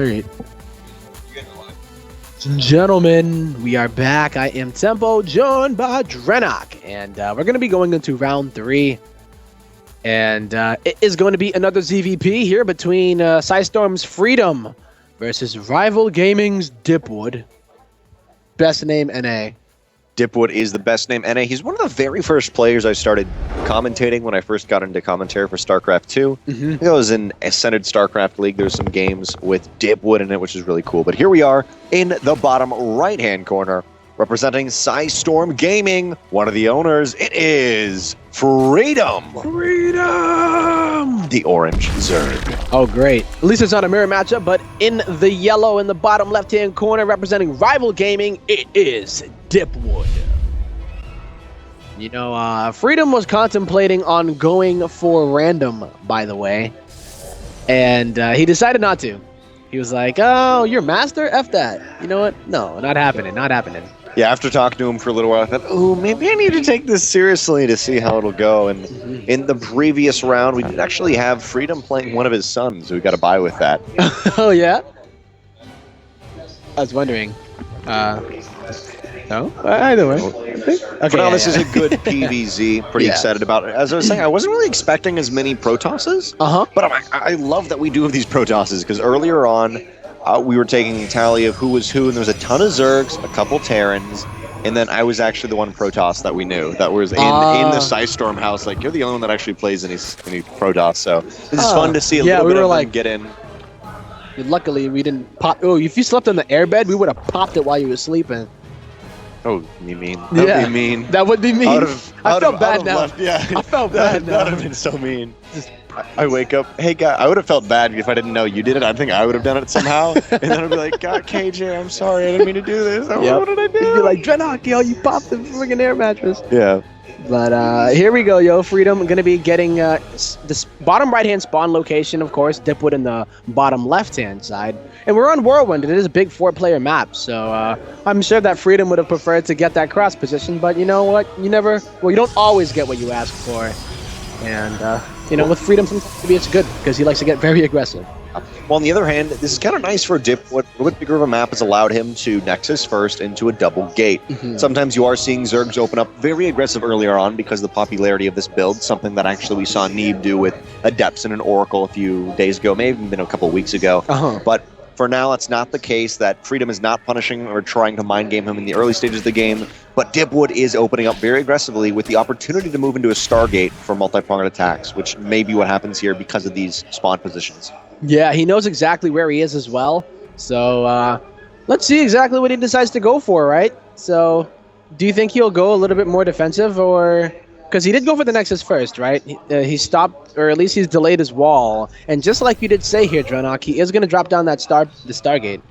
right. Gentlemen, we are back. I am Tempo, joined by Drenok, and we're going to be going into round 3. And it is going to be another ZVP here between PSISTORM's Freedom versus Rival Gaming's Dipwood. Best name NA. Dipwood is the best name NA. He's one of the very first players I started commentating when I first got into commentary for StarCraft 2. I think I was in Ascended StarCraft League. There's some games with Dipwood in it, which is really cool. But here we are in the bottom right-hand corner, representing PSISTORM Gaming. One of the owners, it is Freedom. Freedom! The orange Zerg. Oh, great. At least it's not a mirror matchup, but in the yellow in the bottom left-hand corner, representing Rival Gaming, it is Dipwood. You know, Freedom was contemplating on going for random, by the way, and he decided not to. He was like, oh, you're master? F that. You know what? No, not happening, not happening. Yeah, after talking to him for a little while, I thought, oh, maybe I need to take this seriously to see how it'll go. And in the previous round, we did actually have Freedom playing one of his sons, so we got a bye with that. Oh, yeah? I was wondering. No? Either way. Okay, for now, this is a good PvZ. Pretty excited about it. As I was saying, I wasn't really expecting as many Protosses. But I love that we do have these Protosses, because earlier on, we were taking a tally of who was who, and there was a ton of Zergs, a couple Terrans, and then I was actually the one Protoss that we knew that was in the PSISTORM house. Like, you're the only one that actually plays any Protoss, so this is fun to see a little bit of them get in. Luckily, we didn't pop. Oh, if you slept on the airbed, we would have popped it while you were sleeping. Oh, you mean? That would be mean. That would be mean. I felt bad now. I felt bad now. That would have been so mean. I wake up, hey guy, I would have felt bad if I didn't know you did it. I think I would have done it somehow. And then I'd be like, God, KJ, I'm sorry, I didn't mean to do this. What did I do? You'd be like, Drenok, yo, you popped the friggin' air mattress. Yeah. But here we go, yo. Freedom going to be getting this bottom right-hand spawn location, of course. Dipwood in the bottom left-hand side. And we're on Whirlwind. It is a big 4-player map. So I'm sure that Freedom would have preferred to get that cross position. But you know what? You don't always get what you ask for. And, you know, with Freedom, sometimes maybe it's good because he likes to get very aggressive. Well, on the other hand, this is kind of nice for Dipwood. A little bit bigger of a map has allowed him to Nexus first into a double gate. Sometimes you are seeing Zergs open up very aggressive earlier on because of the popularity of this build, something that actually we saw Neeb do with Adepts and an Oracle a few days ago, maybe even a couple of weeks ago. But for now, that's not the case. That Freedom is not punishing or trying to mind game him in the early stages of the game, but Dipwood is opening up very aggressively with the opportunity to move into a Stargate for multi-pronged attacks, which may be what happens here because of these spawn positions. Yeah, he knows exactly where he is as well. So let's see exactly what he decides to go for, right? So do you think he'll go a little bit more defensive, or... Because he did go for the Nexus first, right? He stopped, or at least he's delayed his wall. And just like you did say here, Drenok, he is going to drop down that the Stargate,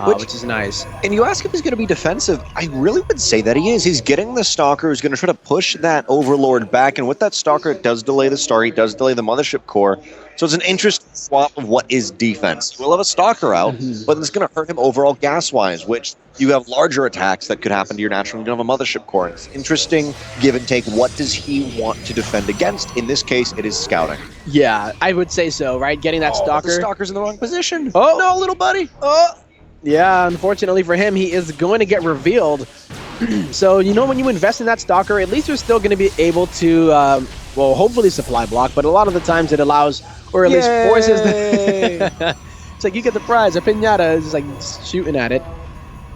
which is nice. And you ask if he's going to be defensive, I really would say that he is. He's getting the Stalker, who's going to try to push that Overlord back. And with that Stalker, it does delay the Stargate, does delay the Mothership Core. So it's an interesting swap of what is defense. We'll have a Stalker out, but it's going to hurt him overall gas-wise, which you have larger attacks that could happen to your natural. You don't have a Mothership Core. It's interesting give and take. What does he want to defend against? In this case, it is scouting. Yeah, I would say so, right? Getting that Stalker. The Stalker's in the wrong position. Oh, no, little buddy. Yeah, unfortunately for him, he is going to get revealed. So, you know, when you invest in that Stalker, at least you're still going to be able to, well, hopefully supply block, but a lot of the times it allows, or at least forces the... It's like, you get the prize. A piñata is just like shooting at it.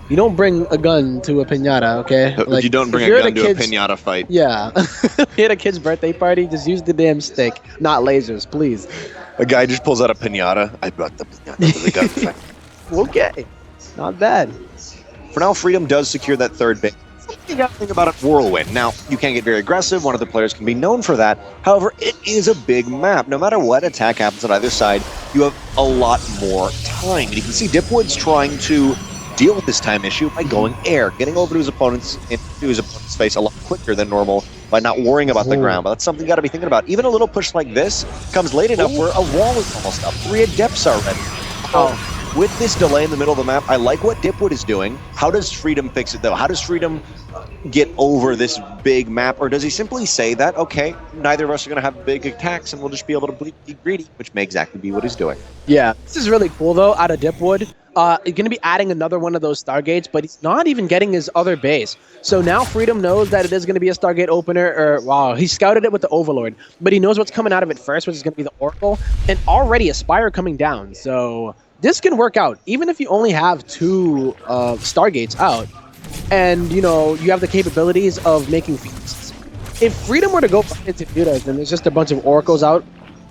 You don't bring a gun to a piñata, okay? Like, you don't bring a gun to a piñata fight. Yeah. If you had a kid's birthday party, just use the damn stick, not lasers, please. A guy just pulls out a piñata. I brought the piñata to the gun fight. Okay. Not bad. For now, Freedom does secure that third base. You got to think about it, Whirlwind. Now, you can't get very aggressive. One of the players can be known for that. However, it is a big map. No matter what attack happens on either side, you have a lot more time. And you can see Dipwood's trying to deal with this time issue by going air, getting over to his opponent's face a lot quicker than normal by not worrying about the ground. But that's something you got to be thinking about. Even a little push like this comes late enough where a wall is almost up. 3 Adepts are ready. with this delay in the middle of the map, I like what Dipwood is doing. How does Freedom fix it, though? How does Freedom get over this big map? Or does he simply say that, okay, neither of us are going to have big attacks and we'll just be able to be greedy, which may exactly be what he's doing. Yeah, this is really cool, though, out of Dipwood. He's going to be adding another one of those Stargates, but he's not even getting his other base. So now Freedom knows that it is going to be a Stargate opener, or wow, he scouted it with the Overlord, but he knows what's coming out of it first, which is going to be the Oracle, and already a Spire coming down. So this can work out, even if you only have 2 Stargates out, and, you know, you have the capabilities of making Phoenixes. If Freedom were to go into Mutas and there's just a bunch of Oracles out,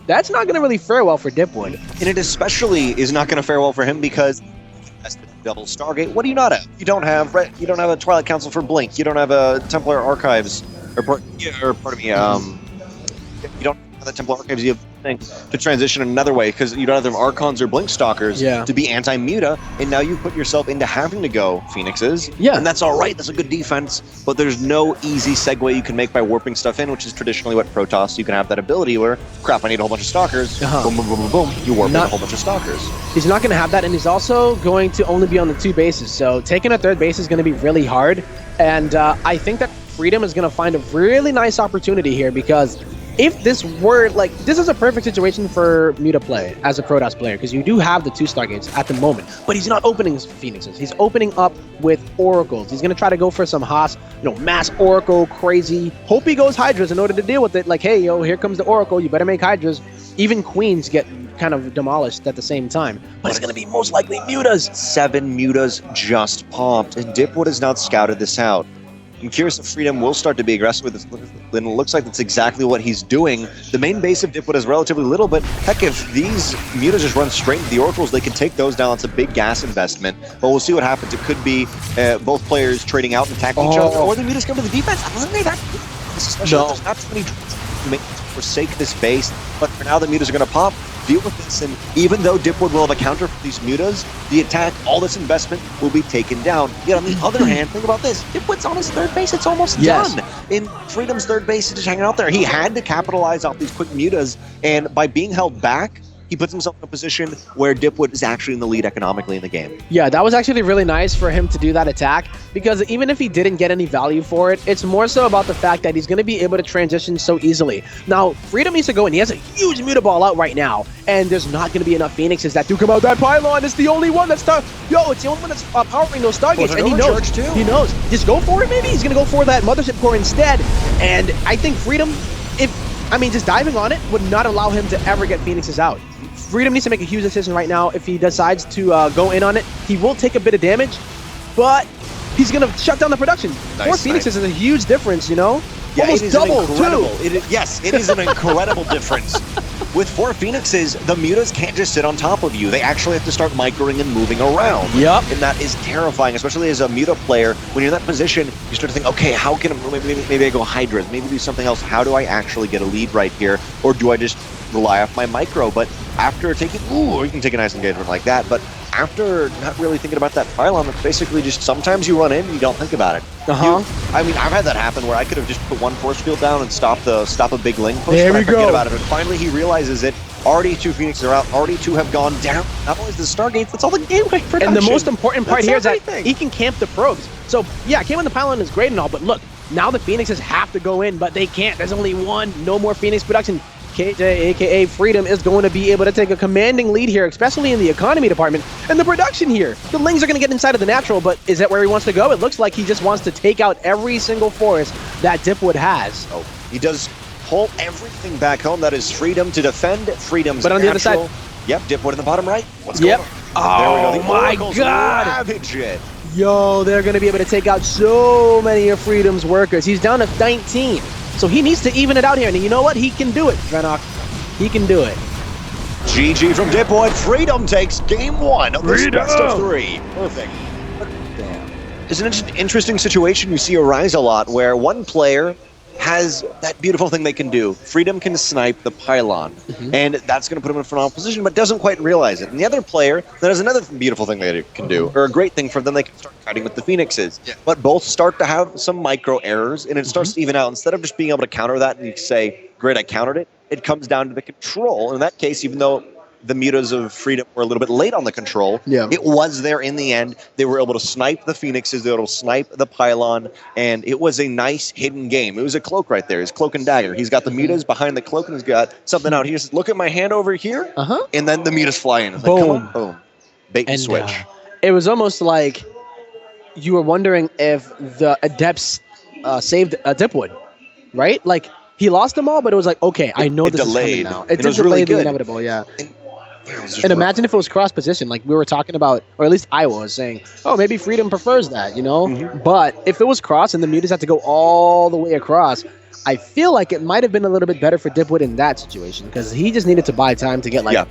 that's not going to really fare well for Dipwood. And it especially is not going to fare well for him because that's the double Stargate. What do you not have? You don't have a Twilight Council for Blink. You don't have a Templar Archives, you don't have the Templar Archives. You have to transition another way because you don't have them Archons or Blink Stalkers to be anti-muta, and now you put yourself into having to go Phoenixes. Yeah. And that's all right. That's a good defense, but there's no easy segue you can make by warping stuff in, which is traditionally what Protoss. You can have that ability where, crap, I need a whole bunch of Stalkers. Boom, boom, boom, boom, boom. You warp in a whole bunch of Stalkers. He's not going to have that, and he's also going to only be on the 2 bases. So taking a 3rd base is going to be really hard, and I think that Freedom is going to find a really nice opportunity here because if this were, like, this is a perfect situation for me to play as a Protoss player because you do have the 2 Stargates at the moment, but he's not opening Phoenixes. He's opening up with Oracles. He's going to try to go for some Haas, mass Oracle, crazy. Hope he goes Hydras in order to deal with it. Like, hey, yo, here comes the Oracle. You better make Hydras. Even Queens get kind of demolished at the same time. But it's going to be most likely Mutas. 7 Mutas just popped, and Dipwood has not scouted this out. I'm curious if Freedom will start to be aggressive with this, and it looks like that's exactly what he's doing. The main base of Dipwood is relatively little, but heck, if these Mutas just run straight into the Oracles, they can take those down. It's a big gas investment, but we'll see what happens. It could be both players trading out and attacking each other, or the Mutas come to the defense. I wasn't that. Especially there's not too many to forsake this base, but for now the Mutas are going to pop. Deal with this, and even though Dipwood will have a counter for these Mutas, the attack, all this investment will be taken down. Yet on the other hand, think about this. Dipwood's on his 3rd base, it's almost done. In Freedom's 3rd base, he's just hanging out there. He had to capitalize off these quick Mutas, and by being held back, he puts himself in a position where Dipwood is actually in the lead economically in the game. Yeah, that was actually really nice for him to do that attack, because even if he didn't get any value for it, it's more so about the fact that he's going to be able to transition so easily. Now, Freedom needs to go in. He has a huge Muta Ball out right now, and there's not going to be enough Phoenixes that do come out that pylon. It's the only one that's it's the only one that's powering those Stargates, and he knows. He knows. Just go for it, maybe? He's going to go for that Mothership Core instead, and I think Freedom, just diving on it would not allow him to ever get Phoenixes out. Freedom needs to make a huge decision right now. If he decides to go in on it, he will take a bit of damage, but he's going to shut down the production. 4 Phoenixes is a huge difference, Yeah, almost double, too. Yes, it is an incredible difference. With 4 Phoenixes, the Mutas can't just sit on top of you. They actually have to start microing and moving around. Yep. And that is terrifying, especially as a Muta player. When you're in that position, you start to think, okay, how can maybe I go Hydras, maybe do something else. How do I actually get a lead right here? Or do I just rely off my micro? But after taking, you can take a nice engagement like that, but after not really thinking about that pylon, it's basically just sometimes you run in and you don't think about it. I've had that happen where I could have just put 1 force field down and stop a big Ling push, there but we I forget go. about it. And finally he realizes it. Already 2 Phoenixes are out, already 2 have gone down. Not only is the Stargates, that's all the gameplay production. And the most important part here is that he can camp the probes. So, yeah, camping the pylon is great and all, but look, now the Phoenixes have to go in, but they can't. There's only 1, no more Phoenix production. KJ, aka Freedom, is going to be able to take a commanding lead here, especially in the economy department and the production here. The Lings are going to get inside of the natural, but is that where he wants to go? It looks like he just wants to take out every single forest that Dipwood has. Oh, he does pull everything back home. That is Freedom to defend. Freedom's but on the other side, yep, Dipwood in the bottom right. What's going on? Oh, there we go. The my Oracles God. ravage it. Yo, they're going to be able to take out so many of Freedom's workers. He's down to 19. So he needs to even it out here. And you know what? He can do it, Drenok. He can do it. GG from Dipwood. Freedom takes game 1 of this best of 3. Perfect. It's an interesting situation you see arise a lot where one player has that beautiful thing they can do. Freedom can snipe the pylon, and that's going to put him in a phenomenal position, but doesn't quite realize it. And the other player, that has another beautiful thing they can do, or a great thing for them, they can start kiting with the Phoenixes. Yeah. But both start to have some micro errors, and it starts to even out. Instead of just being able to counter that and you say, great, I countered it, it comes down to the control. In that case, even though the mutas of Freedom were a little bit late on the control. Yeah. It was there in the end. They were able to snipe the Phoenixes, they were able to snipe the Pylon, and it was a nice hidden game. It was a cloak right there, his cloak and dagger. He's got the mutas behind the cloak, and he's got something out here. He says, look at my hand over here, and then the mutas fly in. It's like, come on, boom. Bait and switch. It was almost like you were wondering if the Adepts saved Dipwood, right? Like, he lost them all, but it was like, okay, I know this delayed. is coming now. It was did really delay the good. inevitable, yeah. And imagine if it was cross-position, like we were talking about, or at least I was saying, oh, maybe Freedom prefers that, you know? But if it was cross and the mutas had to go all the way across, I feel like it might have been a little bit better for Dipwood in that situation, because he just needed to buy time to get, like,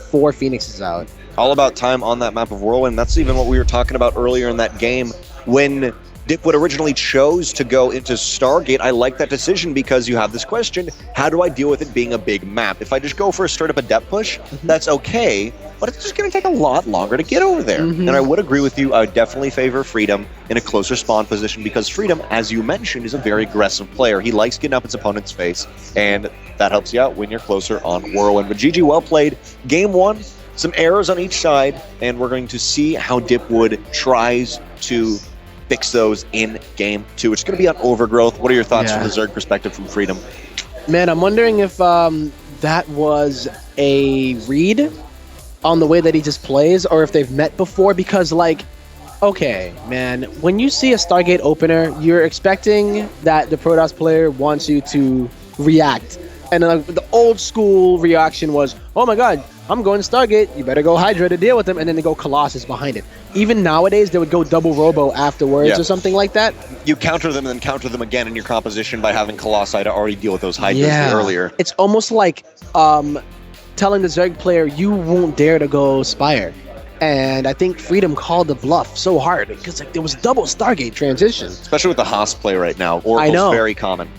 4 Phoenixes out. All about time on that map of Whirlwind. That's even what we were talking about earlier in that game. When Dipwood originally chose to go into Stargate, I like that decision because you have this question, how do I deal with it being a big map? If I just go for a straight up Adept push, that's okay, but it's just going to take a lot longer to get over there. And I would agree with you, I would definitely favor Freedom in a closer spawn position because Freedom, as you mentioned, is a very aggressive player. He likes getting up his opponent's face, and that helps you out when you're closer on Whirlwind. But GG, well played. Game 1, some errors on each side, and we're going to see how Dipwood tries to fix those in game 2. It's going to be on Overgrowth. What are your thoughts from the Zerg perspective from Freedom? Man, I'm wondering if that was a read on the way that he just plays, or if they've met before, because, like, okay, man, when you see a Stargate opener, you're expecting that the Protoss player wants you to react. And the old school reaction was, oh my god, I'm going Stargate, you better go Hydra to deal with them, and then they go Colossus behind it. Even nowadays, they would go double Robo afterwards or something like that. You counter them and then counter them again in your composition by having Colossi to already deal with those Hydras earlier. It's almost like telling the Zerg player, you won't dare to go Spire. And I think Freedom called the bluff so hard, because like there was double Stargate transition. Especially with the Haas play right now. Oracle's very common.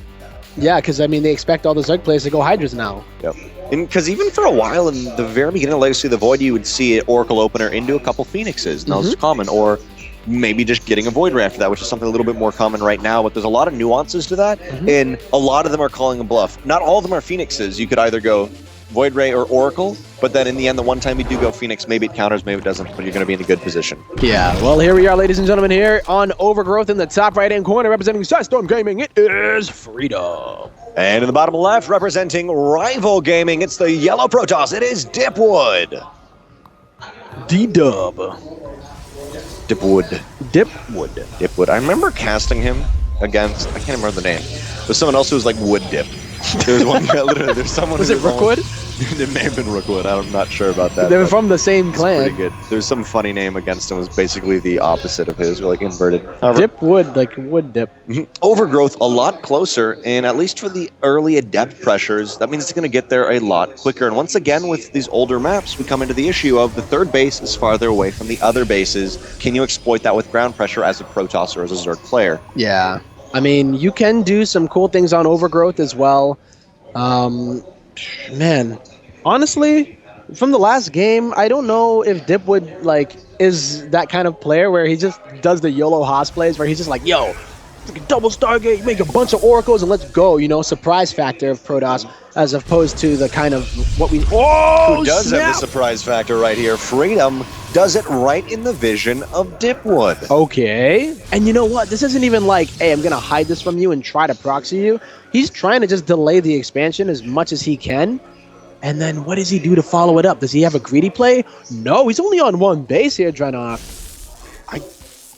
Yeah, because I mean, they expect all the Zerg players to go Hydras now. Yep. And because even for a while in the very beginning of Legacy of the Void, you would see an Oracle opener into a couple Phoenixes, and that was common. Or maybe just getting a Void Ray after that, which is something a little bit more common right now. But there's a lot of nuances to that, and a lot of them are calling a bluff. Not all of them are Phoenixes. You could either go Void Ray or Oracle, but then in the end, the one time you do go Phoenix, maybe it counters, maybe it doesn't, but you're going to be in a good position. Yeah, well, here we are, ladies and gentlemen, here on Overgrowth in the top right-hand corner, representing PSISTORM Gaming, it is Freedom. And in the bottom left, representing Rival Gaming, it's the Yellow Protoss, it is Dipwood. D-Dub. Dipwood. Dipwood. I remember casting him against, I can't remember the name, there's someone else who was like Wood Dip. There's one guy, literally, there's someone. Was it Rookwood? It may have been Rookwood. I'm not sure about that. They were from the same clan. Pretty good. There's some funny name against him. It was basically the opposite of his, like inverted. Dipwood, like wood dip. Overgrowth a lot closer, and at least for the early Adept pressures, that means it's going to get there a lot quicker. And once again, with these older maps, we come into the issue of the third base is farther away from the other bases. Can you exploit that with ground pressure as a Protoss or as a Zerg player? Yeah. I mean, you can do some cool things on Overgrowth as well. Man, honestly, from the last game, I don't know if Dipwood, like, is that kind of player where he just does the YOLO Haas plays where he's just like, yo, double Stargate, make a bunch of Oracles and let's go, you know, surprise factor of Protoss, as opposed to the kind of what we... Who does have the surprise factor right here? Freedom does it right in the vision of Dipwood. Okay. And you know what? This isn't even like, hey, I'm going to hide this from you and try to proxy you. He's trying to just delay the expansion as much as he can. And then what does he do to follow it up? Does he have a greedy play? No, he's only on one base here, Draenor.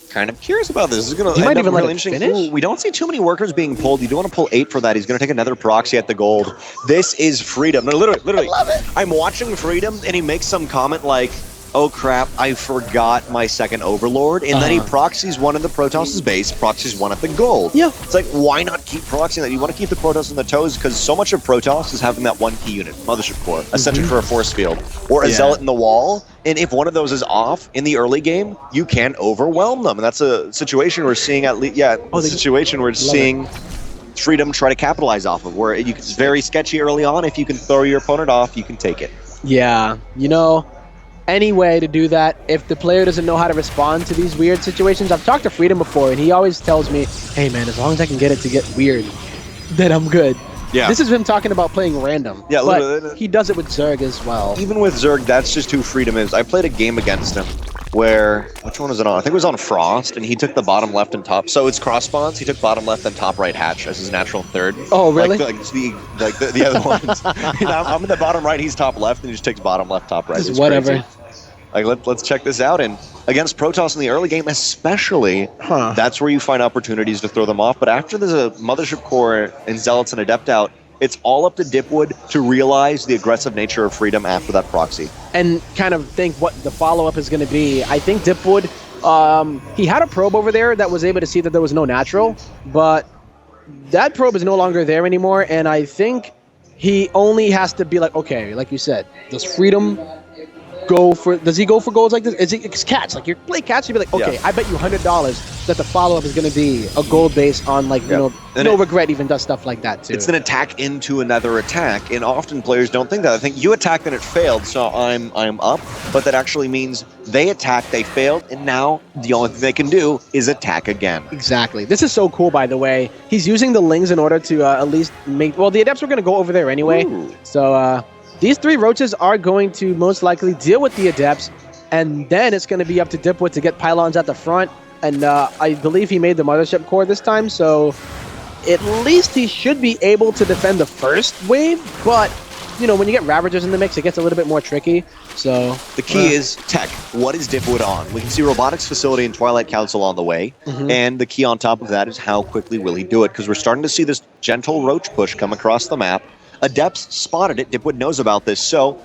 Kind of curious about this. This is going to might end up even let really it interesting. finish. Ooh, we don't see too many workers being pulled. You don't want to pull 8 for that. He's going to take another proxy at the gold. This is Freedom. No, literally. I love it. I'm watching Freedom, and he makes some comment like, oh crap, I forgot my second Overlord, and then he proxies one in the Protoss' base, proxies one at the gold. Yeah. It's like, why not keep proxying that? You want to keep the Protoss on the toes, because so much of Protoss is having that one key unit, Mothership Core, a Sentry for a force field, or a Zealot in the wall, and if one of those is off in the early game, you can overwhelm them, and that's a situation we're seeing at least, seeing Freedom try to capitalize off of, where it's very sketchy early on. If you can throw your opponent off, you can take it. Yeah, you know, any way to do that, if the player doesn't know how to respond to these weird situations. I've talked to Freedom before, and he always tells me, hey man, as long as I can get it to get weird, then I'm good. Yeah. This is him talking about playing random. Yeah, but he does it with Zerg as well. Even with Zerg, that's just who Freedom is. I played a game against him where, which one was it on? I think it was on Frost, and he took the bottom left and top. So it's cross spawns. He took bottom left and top right hatch as his natural third. Oh, really? Like the other ones. I'm in the bottom right, he's top left, and he just takes bottom left, top right. Just whatever. Crazy. Like, let's check this out. And against Protoss in the early game especially, that's where you find opportunities to throw them off. But after there's a Mothership Core and Zealots and Adept out, it's all up to Dipwood to realize the aggressive nature of Freedom after that proxy. And kind of think what the follow-up is going to be. I think Dipwood, he had a probe over there that was able to see that there was no natural, but that probe is no longer there anymore, and I think he only has to be like, okay, like you said, does Freedom does he go for golds like this? It's catch. Like, you play catch, you'd be like, okay, I bet you $100 that the follow-up is going to be a gold base on, like, you know, no regret even does stuff like that, too. It's an attack into another attack, and often players don't think that. I think you attacked and it failed, so I'm up, but that actually means they attacked, they failed, and now the only thing they can do is attack again. Exactly. This is so cool, by the way. He's using the Lings in order to at least make... Well, the Adepts were going to go over there anyway, so... These 3 roaches are going to most likely deal with the Adepts, and then it's going to be up to Dipwood to get pylons at the front, and I believe he made the Mothership Core this time, so at least he should be able to defend the first wave, but, you know, when you get Ravagers in the mix, it gets a little bit more tricky, so... The key is tech. What is Dipwood on? We can see Robotics Facility and Twilight Council on the way, and the key on top of that is how quickly will he do it, because we're starting to see this gentle roach push come across the map. Adepts spotted it. Dipwood knows about this, so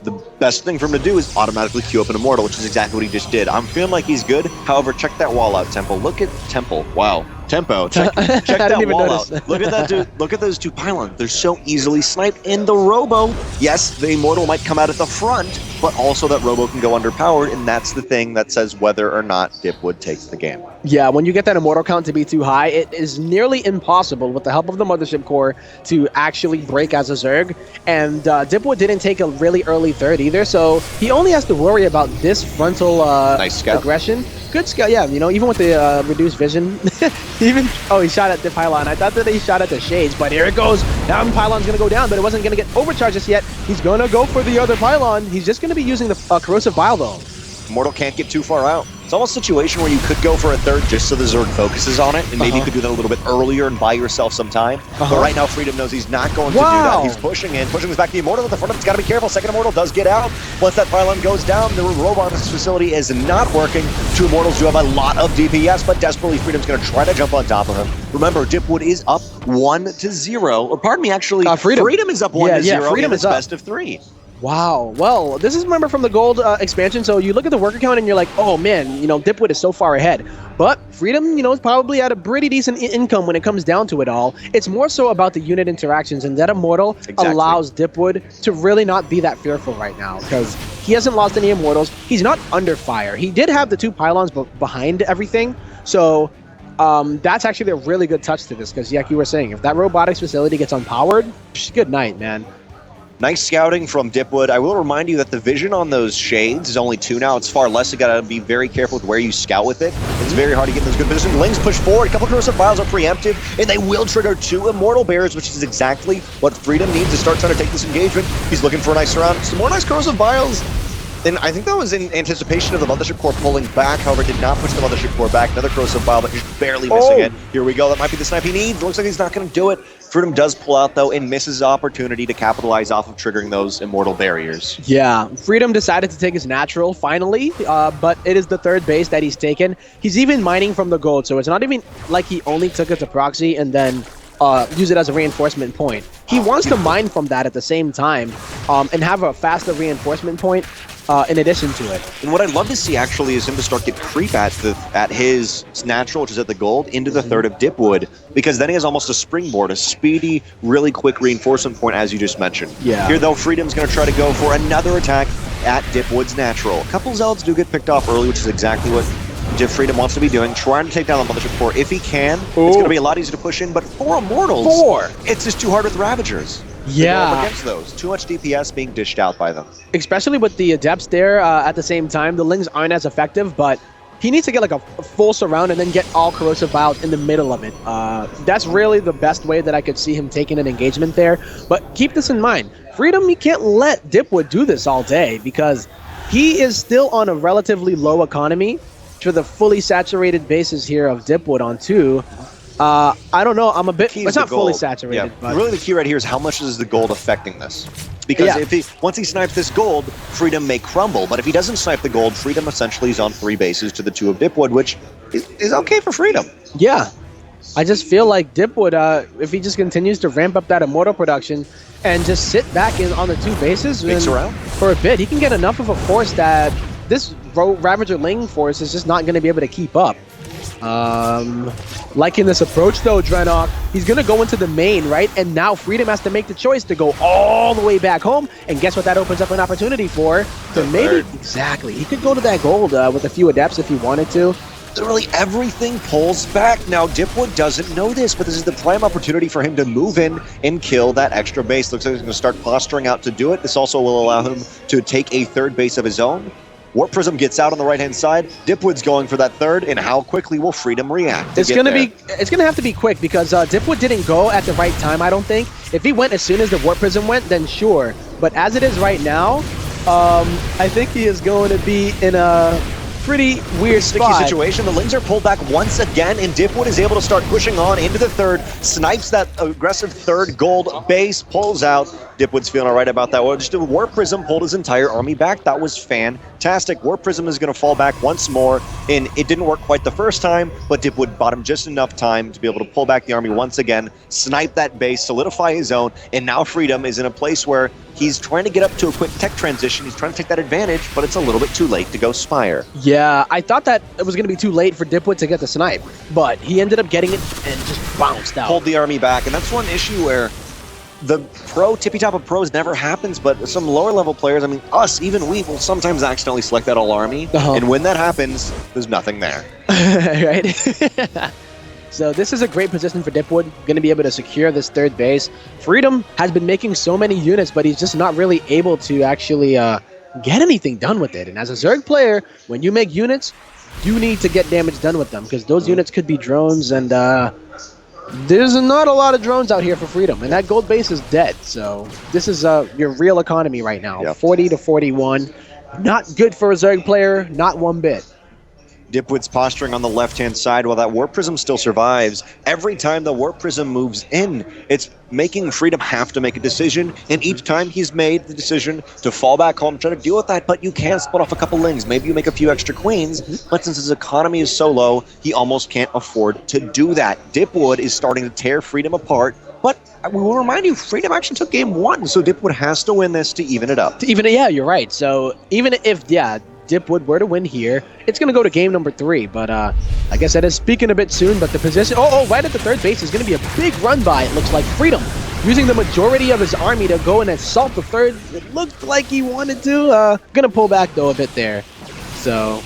the best thing for him to do is automatically queue up an Immortal, which is exactly what he just did. I'm feeling like he's good. However, check that wall out, Tempo. Look at Tempo. Wow. Tempo. Check that wall out. Look at that, dude. Look at those 2 pylons. They're so easily sniped. In the Robo, yes, the Immortal might come out at the front, but also that Robo can go underpowered, and that's the thing that says whether or not Dipwood takes the game. Yeah, when you get that Immortal count to be too high, it is nearly impossible with the help of the Mothership Core to actually break as a Zerg, and Dipwood didn't take a really early third either, so he only has to worry about this frontal nice scout. aggression. Good scout, yeah, you know, even with the reduced vision, he shot at the pylon. I thought that he shot at the shades, but here it goes. Now pylon's going to go down, but it wasn't going to get overcharged just yet. He's going to go for the other pylon. He's just going to be using the Corrosive Bile, though. Immortal can't get too far out. It's almost a situation where you could go for a third just so the Zerg focuses on it, and maybe you could do that a little bit earlier and buy yourself some time. But right now, Freedom knows he's not going to do that. He's pushing in, pushing this back to the Immortal at the front of it's got to be careful. Second Immortal does get out. Once that pylon goes down, the Robotics Facility is not working. 2 Immortals do have a lot of DPS, but desperately Freedom's going to try to jump on top of him. Remember, Dipwood is up 1-0. Or pardon me, actually, Freedom is up 1-0. Freedom is up. Best of 3. Wow. Well, this is, remember, from the gold expansion, so you look at the worker count and you're like, oh man, you know, Dipwood is so far ahead. But Freedom, you know, is probably at a pretty decent income when it comes down to it all. It's more so about the unit interactions, and that Immortal allows Dipwood to really not be that fearful right now, because he hasn't lost any Immortals. He's not under fire. He did have the 2 pylons behind everything, so that's actually a really good touch to this, because like you were saying, if that Robotics Facility gets unpowered, good night, man. Nice scouting from Dipwood. I will remind you that the vision on those shades is only 2 now. It's far less. You gotta be very careful with where you scout with it. It's very hard to get in those good positions. Lings push forward. A couple Corrosive Vials are preemptive, and they will trigger 2 Immortal Bears, which is exactly what Freedom needs to start trying to take this engagement. He's looking for a nice round. Some more nice Corrosive Vials. And I think that was in anticipation of the Mothership Core pulling back. However, did not push the Mothership Core back. Another Corrosive Vial, but he's barely missing it. Here we go. That might be the snipe he needs. Looks like he's not going to do it. Freedom does pull out, though, and misses the opportunity to capitalize off of triggering those Immortal Barriers. Yeah, Freedom decided to take his natural, finally, but it is the 3rd base that he's taken. He's even mining from the gold, so it's not even like he only took it to proxy and then use it as a reinforcement point. He wants to mine from that at the same time and have a faster reinforcement point in addition to it. And what I'd love to see actually is him to start get creep at his natural, which is at the gold, into the 3rd of Dipwood, because then he has almost a springboard, a speedy, really quick reinforcement point, as you just mentioned. Yeah. Here, though, Freedom's going to try to go for another attack at Dipwood's natural. A couple Zealots do get picked off early, which is exactly what Freedom wants to be doing, trying to take down the Mothership Core. If he can, it's going to be a lot easier to push in, but 4 Immortals, it's just too hard with Ravagers. Yeah. Go up against those. Too much DPS being dished out by them. Especially with the Adepts there at the same time. The Lings aren't as effective, but he needs to get like a full surround and then get all corrosive vials in the middle of it. That's really the best way that I could see him taking an engagement there. But keep this in mind. Freedom, you can't let Dipwood do this all day because he is still on a relatively low economy for the fully saturated bases here of Dipwood on 2. I don't know. I'm a bit. It's not fully saturated. Yeah. But Really, the key right here is how much is the gold affecting this? Because once he snipes this gold, Freedom may crumble. But if he doesn't snipe the gold, Freedom essentially is on 3 bases to the 2 of Dipwood, which is okay for Freedom. Yeah. I just feel like Dipwood, if he just continues to ramp up that Immortal production and just sit back on the 2 bases for a bit, he can get enough of a force that this Ravager Ling force is just not going to be able to keep up. Liking this approach though, Drenok. He's gonna go into the main, right? And now Freedom has to make the choice to go all the way back home. And guess what that opens up an opportunity for? So maybe, exactly. He could go to that gold with a few adepts if he wanted to. Literally everything pulls back. Now, Dipwood doesn't know this, but this is the prime opportunity for him to move in and kill that extra base. Looks like he's going to start posturing out to do it. This also will allow him to take a 3rd base of his own. Warp Prism gets out on the right-hand side. Dipwood's going for that 3rd, and how quickly will Freedom react? It's gonna have to be quick because Dipwood didn't go at the right time, I don't think. If he went as soon as the Warp Prism went, then sure. But as it is right now, I think he is going to be in a pretty weird spot. Situation. The Lings are pulled back once again, and Dipwood is able to start pushing on into the 3rd, snipes that aggressive 3rd gold base, pulls out. Dipwood's feeling all right about that. Well, just a Warp Prism pulled his entire army back. That was fantastic. Warp Prism is going to fall back once more, and it didn't work quite the first time, but Dipwood bought him just enough time to be able to pull back the army once again, snipe that base, solidify his own, and now Freedom is in a place where he's trying to get up to a quick tech transition. He's trying to take that advantage, but it's a little bit too late to go Spire. Yeah, I thought that it was going to be too late for Dipwood to get the snipe, but he ended up getting it and just bounced out. Pulled the army back, and that's one issue where the tippy top of pros never happens, but some lower level players, I mean, us, even we, will sometimes accidentally select that all army, and when that happens, there's nothing there. Right? So this is a great position for Dipwood, going to be able to secure this 3rd base. Freedom has been making so many units, but he's just not really able to actually get anything done with it. And as a Zerg player, when you make units, you need to get damage done with them, because those units could be drones, and there's not a lot of drones out here for Freedom, and that gold base is dead. So this is your real economy right now, 40 to 41. Not good for a Zerg player, not one bit. Dipwood's posturing on the left-hand side while that Warp Prism still survives. Every time the Warp Prism moves in, it's making Freedom have to make a decision, and each time he's made the decision to fall back home, try to deal with that, but you can split off a couple Lings. Maybe you make a few extra Queens, but since his economy is so low, he almost can't afford to do that. Dipwood is starting to tear Freedom apart, but we will remind you, Freedom actually took game 1, so Dipwood has to win this to even it up. Yeah, you're right. So even if, Dipwood were to win here, it's going to go to game number 3, but I guess that is speaking a bit soon, but the position, right at the 3rd base is going to be a big run by, it looks like. Freedom using the majority of his army to go and assault the 3rd. It looked like he wanted to, gonna pull back though a bit there. So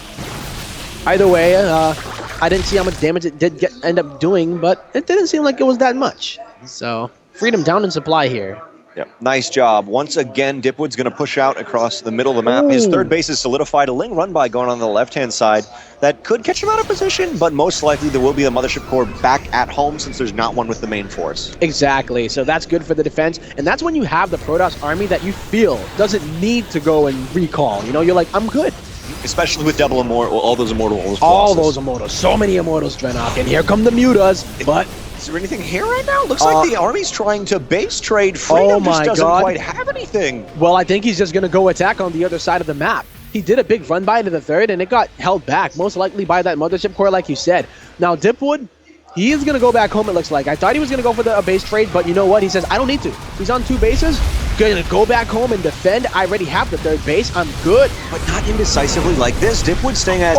either way, I didn't see how much damage it did end up doing, but it didn't seem like it was that much. So Freedom down in supply here. Yep, nice job. Once again, Dipwood's going to push out across the middle of the map. His 3rd base is solidified. A Ling run by going on the left-hand side that could catch him out of position, but most likely there will be a Mothership Core back at home since there's not one with the main force. Exactly, so that's good for the defense, and that's when you have the Protoss army that you feel doesn't need to go and recall. You know, you're like, I'm good. Especially with double immortal, all those immortals. All those immortals, so many immortals, Drenok, and here come the mutas, but... Is there anything here right now? Looks like the army's trying to base trade. Freedom just doesn't quite have anything. Well, I think he's just going to go attack on the other side of the map. He did a big run by to the 3rd, and it got held back, most likely by that Mothership Core, like you said. Now, Dipwood, he is going to go back home, it looks like. I thought he was going to go for a base trade, but you know what? He says, I don't need to. He's on 2 bases. Going to go back home and defend. I already have the 3rd base. I'm good. But not indecisively like this. Dipwood staying at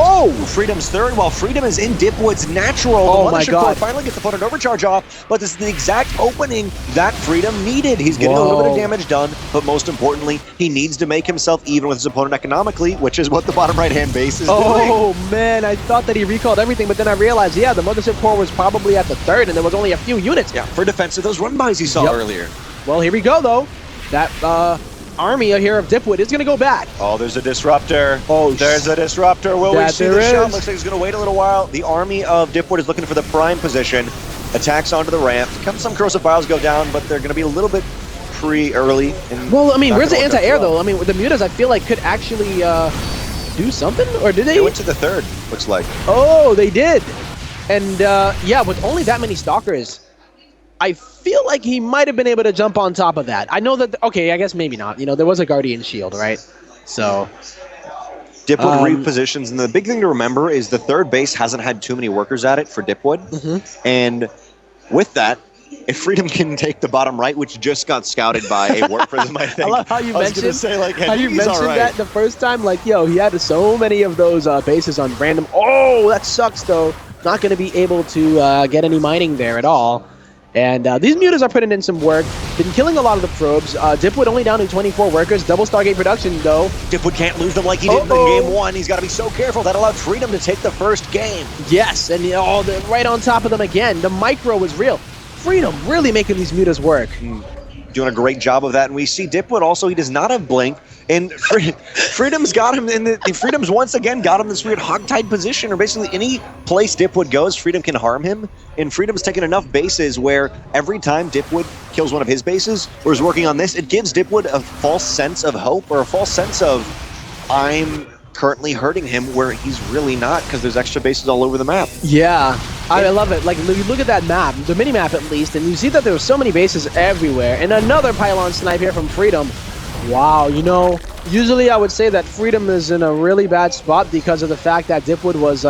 Freedom's 3rd, while Freedom is in Dipwood's natural. The Mothership Core finally gets the opponent overcharge off, but this is the exact opening that Freedom needed. He's getting a little bit of damage done, but most importantly, he needs to make himself even with his opponent economically, which is what the bottom right-hand base is doing. Oh, man, I thought that he recalled everything, but then I realized, the Mothership Core was probably at the 3rd, and there was only a few units. Yeah, for defense of those run-bys you saw earlier. Well, here we go, though. That army here of Dipwood is going to go back. Oh, there's a disruptor. Oh, there's a disruptor. Will we see there the shot? is. Looks like he's going to wait a little while. The army of Dipwood is looking for the prime position. Attacks onto the ramp. Some corrosive files go down, but they're going to be a little bit early. Well, I mean, where's the anti-air, though? I mean, the mutas, I feel like, could actually do something, or did they? They went to the third, looks like. Oh, they did. And, yeah, with only that many stalkers, I feel like he might have been able to jump on top of that. I know that, okay, I guess maybe not. You know, there was a Guardian Shield, right? So... Dipwood repositions, and the big thing to remember is the third base hasn't had too many workers at it for Dipwood. And with that, if Freedom can take the bottom right, which just got scouted by a warp prism, I think. I love how you mentioned, that the first time, like, yo, he had so many of those bases on random. Oh, that sucks, though. Not going to be able to get any mining there at all. And these mutas are putting in some work. Been killing a lot of the probes. Dipwood only down to 24 workers. Double Stargate production, though. Dipwood can't lose them like he did in game one. He's got to be so careful. That allowed Freedom to take the first game. Yes, and right on top of them again. The micro was real. Freedom really making these mutas work. Doing a great job of that. And we see Dipwood also, he does not have Blink. And Freedom's got him in the Freedom's once again got him this weird hogtied position, or basically any place Dipwood goes, Freedom can harm him. And Freedom's taken enough bases where every time Dipwood kills one of his bases or is working on this, it gives Dipwood a false sense of hope, or a false sense of, I'm currently hurting him, where he's really not, because there's extra bases all over the map. Yeah, I love it. Like, you look at that map, the mini-map at least, and you see that there were so many bases everywhere. And another pylon snipe here from Freedom. Wow, you know, usually I would say that Freedom is in a really bad spot because of the fact that Dipwood was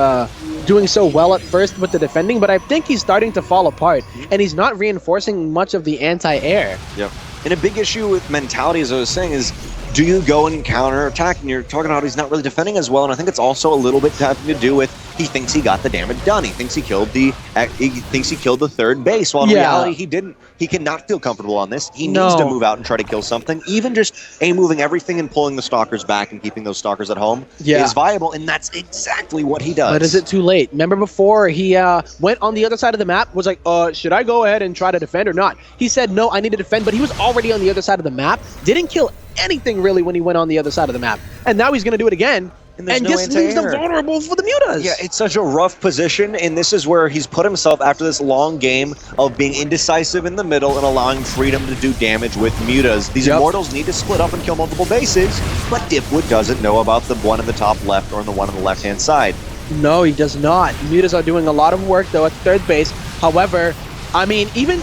doing so well at first with the defending, but I think he's starting to fall apart, and he's not reinforcing much of the anti-air. Yep. And a big issue with mentality, as I was saying, is do you go and counter-attack? And you're talking about he's not really defending as well, and I think it's also a little bit having to do with he thinks he got the damage done. He thinks he killed the third base, while in reality he didn't. He cannot feel comfortable on this. He needs to move out and try to kill something. Even just moving everything and pulling the stalkers back and keeping those stalkers at home is viable, and that's exactly what he does. But is it too late? Remember before he went on the other side of the map, was like, should I go ahead and try to defend or not? He said, no, I need to defend, but he was already on the other side of the map. Didn't kill anything really when he went on the other side of the map. And now he's going to do it again. And just leaves them vulnerable for the mutas. Yeah, it's such a rough position, and this is where he's put himself after this long game of being indecisive in the middle and allowing Freedom to do damage with mutas. These Immortals need to split up and kill multiple bases, but Dipwood doesn't know about the one in the top left or the one on the left-hand side. No, he does not. Mutas are doing a lot of work, though, at third base. However, I mean, even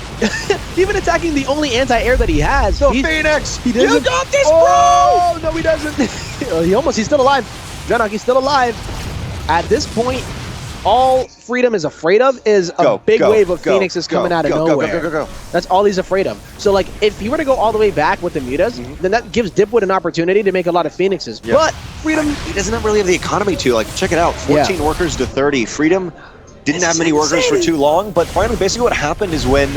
even attacking the only anti-air that he has. So Phoenix, he doesn't. You got this, bro! No, he doesn't. He's still alive. Dreadnought, he's still alive. At this point, all Freedom is afraid of is a big wave of Phoenixes coming out of nowhere. Go. That's all he's afraid of. So, like, if he were to go all the way back with the mutas, then that gives Dipwood an opportunity to make a lot of Phoenixes. Yep. But Freedom... He doesn't really have the economy to. Like, check it out. 14 workers to 30. Freedom didn't have many workers for too long, but finally, basically what happened is when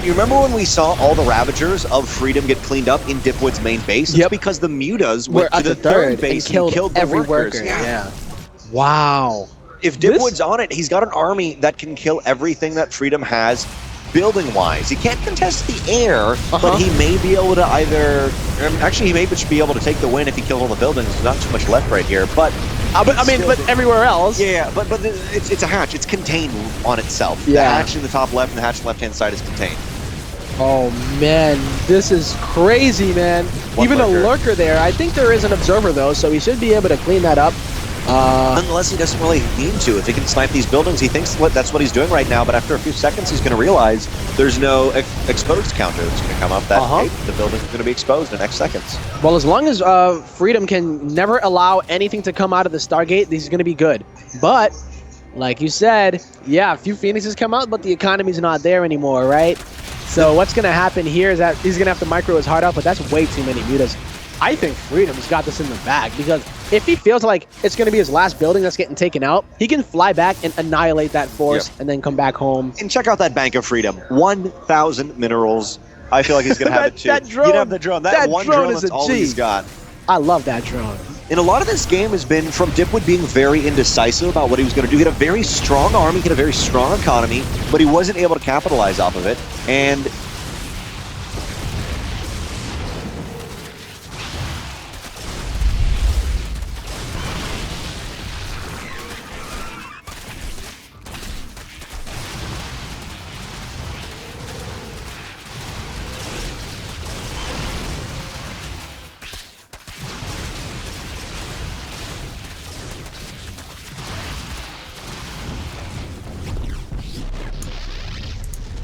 you remember when we saw all the Ravagers of Freedom get cleaned up in Dipwood's main base? It's because the mutas went to the third base and killed every worker. Yeah. Wow. If Dipwood's on it, he's got an army that can kill everything that Freedom has building-wise. He can't contest the air, but he may be able to either... Actually, he may be able to take the win if he kills all the buildings. There's not too much left right here, but everywhere else. Yeah, but it's a hatch. It's contained on itself. The hatch in the top left and the hatch on the left-hand side is contained. Oh, man. This is crazy, man. Even a lurker there. I think there is an observer, though, so he should be able to clean that up. Unless he doesn't really need to. If he can snipe these buildings, he thinks that's what he's doing right now, but after a few seconds, he's going to realize there's no exposed counter that's going to come up that the building's going to be exposed in X seconds. Well, as long as Freedom can never allow anything to come out of the Stargate, he's going to be good. But, like you said, yeah, a few Phoenixes come out, but the economy's not there anymore, right? So what's going to happen here is that he's going to have to micro his heart out, but that's way too many mutas. I think Freedom's got this in the bag, because if he feels like it's going to be his last building that's getting taken out, he can fly back and annihilate that force and then come back home. And check out that Bank of Freedom. 1,000 minerals. I feel like he's going to have it too. That drone, he'd have the drone. That one drone is that's all he's got. I love that drone. And a lot of this game has been from Dipwood being very indecisive about what he was going to do. He had a very strong army, he had a very strong economy, but he wasn't able to capitalize off of it. And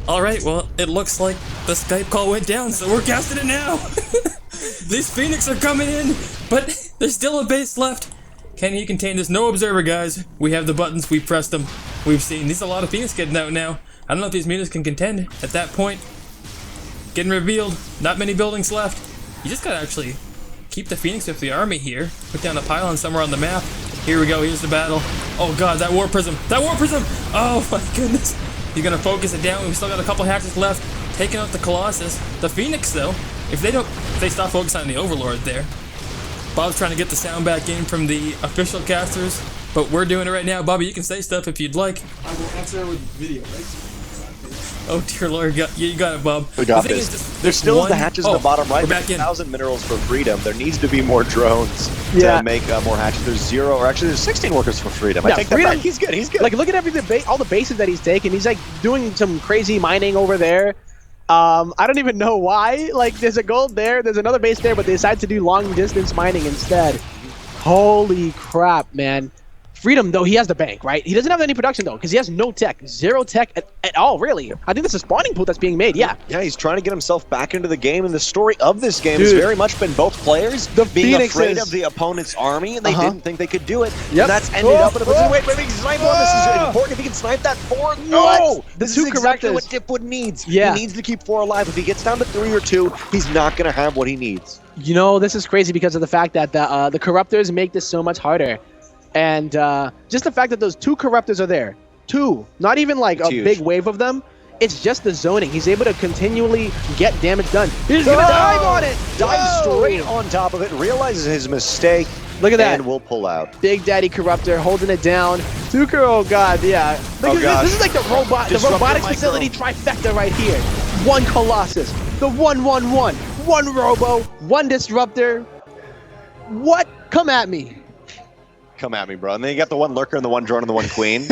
All right, well, it looks like the Skype call went down, so we're casting it now. These Phoenix are coming in, but there's still a base left. Can he contain this? No observer, guys. We have the buttons. We pressed them. We've seen. There's a lot of Phoenix getting out now. I don't know if these meters can contend at that point. Getting revealed. Not many buildings left. You just gotta actually keep the Phoenix with the army here. Put down a pylon somewhere on the map. Here we go. Here's the battle. Oh god, that war prism. That war prism! Oh my goodness. He's gonna focus it down. We've still got a couple hatches left. Taking out the Colossus. The Phoenix, though, if they stop focusing on the Overlord there. Bob's trying to get the sound back in from the official casters, but we're doing it right now. Bobby, you can say stuff if you'd like. I will answer with video, right? Oh dear Lord, you got it, Bob. We got this. There's still the hatches in the bottom right. We're back in. 1,000 minerals for Freedom. There needs to be more drones to make more hatches. There's 0, or actually there's 16 workers for Freedom. I take that back. He's good. He's good. Like, look at all the bases that he's taken. He's like doing some crazy mining over there. I don't even know why. Like, there's a gold there, there's another base there, but they decided to do long distance mining instead. Holy crap, man. Freedom, though, he has the bank, right? He doesn't have any production, though, because he has no tech. 0 tech at all, really. I think this is a spawning pool that's being made, yeah. Yeah, he's trying to get himself back into the game, and the story of this game has very much been both players being afraid of the opponent's army, and they didn't think they could do it. Yep. And that's ended up in a position. Wait, he can snipe one. This is important if he can snipe that 4. No! This is exactly what Dipwood needs. Yeah. He needs to keep 4 alive. If he gets down to 3 or 2, he's not going to have what he needs. You know, this is crazy because of the fact that the Corruptors make this so much harder. And just the fact that those 2 Corruptors are there. 2. Not even like a big wave of them. It's just the zoning. He's able to continually get damage done. He's going to dive on it. Dive straight on top of it. Realizes his mistake. Look at that. And we'll pull out. Big Daddy Corruptor holding it down. Tuker, oh god, yeah. This is like the robotics facility trifecta right here. 1 Colossus. The 1-1-1. 1 Robo. 1 Disruptor. What? Come at me. Come at me, bro. And then you got the 1 Lurker and the 1 Drone and the 1 Queen.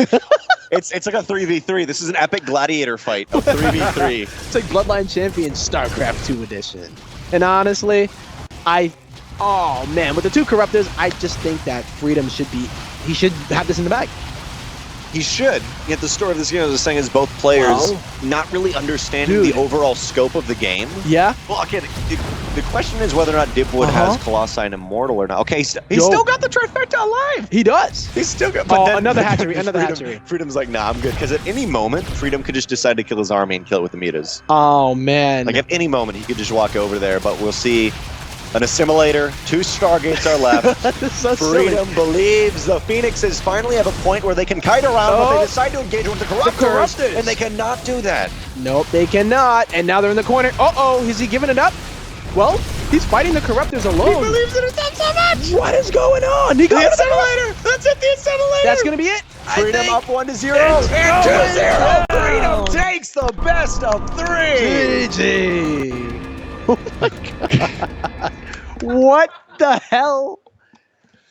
It's like a 3v3. This is an epic gladiator fight of 3v3. It's like Bloodline Champion StarCraft 2 edition. And honestly, oh man, with the 2 Corruptors, I just think that Freedom he should have this in the bag. He should. Yet the story of this game, as I was saying, is both players not really understanding the overall scope of the game. Yeah. Well, again, the question is whether or not Dipwood has Colossi and Immortal or not. Okay, he's still got the trifecta alive. He does. He's still got. But then another hatchery. Another hatchery. Freedom's like, nah, I'm good. Because at any moment, Freedom could just decide to kill his army and kill it with the meters. Oh man. Like at any moment, he could just walk over there. But we'll see. An assimilator, 2 Stargates are left. So Freedom believes the Phoenixes finally have a point where they can kite around, but they decide to engage with the Corruptors, and they cannot do that. Nope, they cannot. And now they're in the corner. Uh-oh, is he giving it up? Well, he's fighting the Corruptors alone. He believes in himself so much. What is going on? He got the assimilator. That's it, the assimilator. That's going to be it. Freedom up 1-0. And 2-0. Freedom takes the best of 3. GG. Oh my god. What the hell?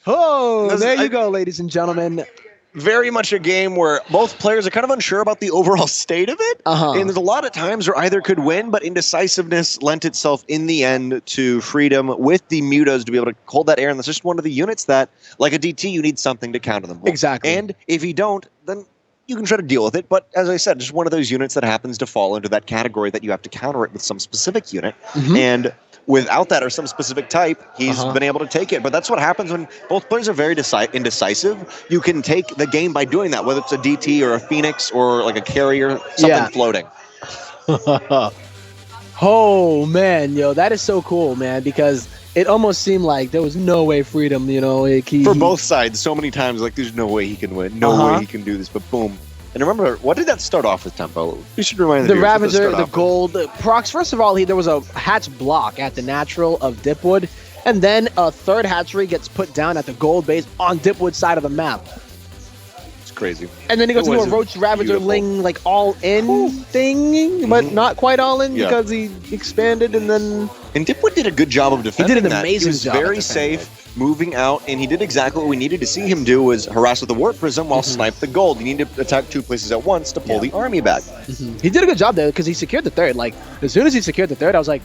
Oh, there you go, ladies and gentlemen. Very much a game where both players are kind of unsure about the overall state of it. And there's a lot of times where either could win, but indecisiveness lent itself in the end to Freedom with the mutas to be able to hold that air. And that's just one of the units that, like a DT, you need something to counter them. Exactly. And if you don't, then you can try to deal with it. But as I said, just one of those units that happens to fall into that category that you have to counter it with some specific unit. And without that or some specific type, he's been able to take it. But that's what happens when both players are very indecisive. You can take the game by doing that, whether it's a DT or a Phoenix or like a carrier, something floating. Oh, man, yo, that is so cool, man, because it almost seemed like there was no way Freedom, you know. For both sides, so many times, like, there's no way he can win. No way he can do this, but boom. And remember, what did that start off with, Tempo? You should remind the Ravager, the gold. Prox, first of all, there was a hatch block at the natural of Dipwood, and then a 3rd hatchery gets put down at the gold base on Dipwood's side of the map. It's crazy. And then he goes to a Roach Ravager Ling, like, all-in thing, but not quite all-in because he expanded and then... And Dipwood did a good job of defending that. He did an amazing job. He was very safe, moving out, and he did exactly what we needed to see him do, was harass with the Warp Prism while snipe the gold. You need to attack 2 places at once to pull the army back. He did a good job there because he secured the 3rd. Like, as soon as he secured the 3rd, I was like,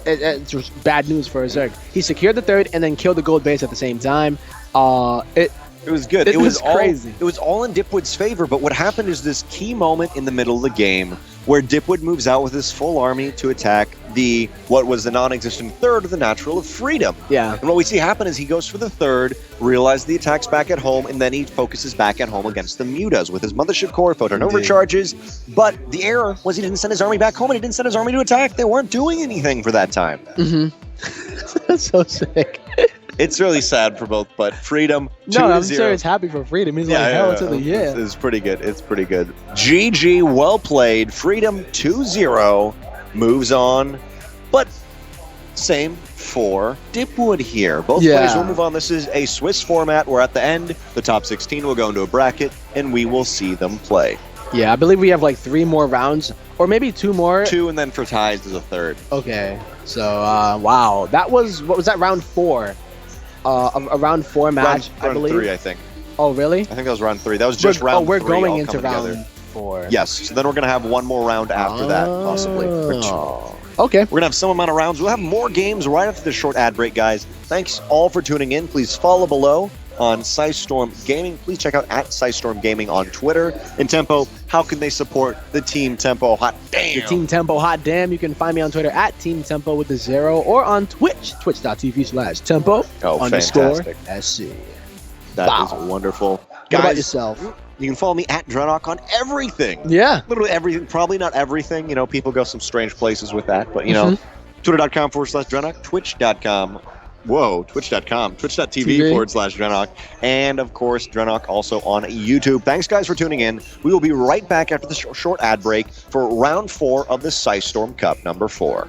it's just bad news for Zerg. He secured the 3rd and then killed the gold base at the same time. It was good. It was all crazy. It was all in Dipwood's favor, but what happened is this key moment in the middle of the game where Dipwood moves out with his full army to attack what was the non-existent third of the natural of Freedom. Yeah. And what we see happen is he goes for the third, realizes the attack's back at home, and then he focuses back at home against the Mutas with his Mothership Core, Photon Overcharges. But the error was he didn't send his army back home, and he didn't send his army to attack. They weren't doing anything for that time. That's so sick. It's really sad for both, but Freedom 2-0. No, I'm sure it's happy for Freedom. He's like, hell to the yeah. It's pretty good. It's pretty good. GG, well played. Freedom 2-0 moves on, but same for Dipwood here. Both players will move on. This is a Swiss format where at the end, the top 16 will go into a bracket, and we will see them play. Yeah, I believe we have like 3 more rounds, or maybe 2 more. 2, and then for ties is a third. Okay, so wow, that was, what was that, round 4? A round 4 match, I believe. Round 3, I think. Oh, really? I think that was round 3. That was just round 3. We're going all into coming round together. 4. Yes, so then we're going to have one more round after that, possibly. Or 2. Okay. We're going to have some amount of rounds. We'll have more games right after this short ad break, guys. Thanks all for tuning in. Please follow below on PSISTORM Gaming. Please check out @PSISTORM Gaming on Twitter. And Tempo, how can they support the Team Tempo Hot Damn? The Team Tempo Hot Damn. You can find me on Twitter @Team Tempo with the 0, or on Twitch, twitch.tv/Tempo fantastic. _SC. That is wonderful. What Guys, about yourself? you can follow me @Drenok on everything. Yeah. Literally everything. Probably not everything. You know, people go some strange places with that. But, you know, twitter.com/Drenok, twitch.com. Whoa, twitch.com, twitch.tv/Drenok, and of course, Drenok also on YouTube. Thanks, guys, for tuning in. We will be right back after the short ad break for round 4 of the PSISTORM Cup number 4.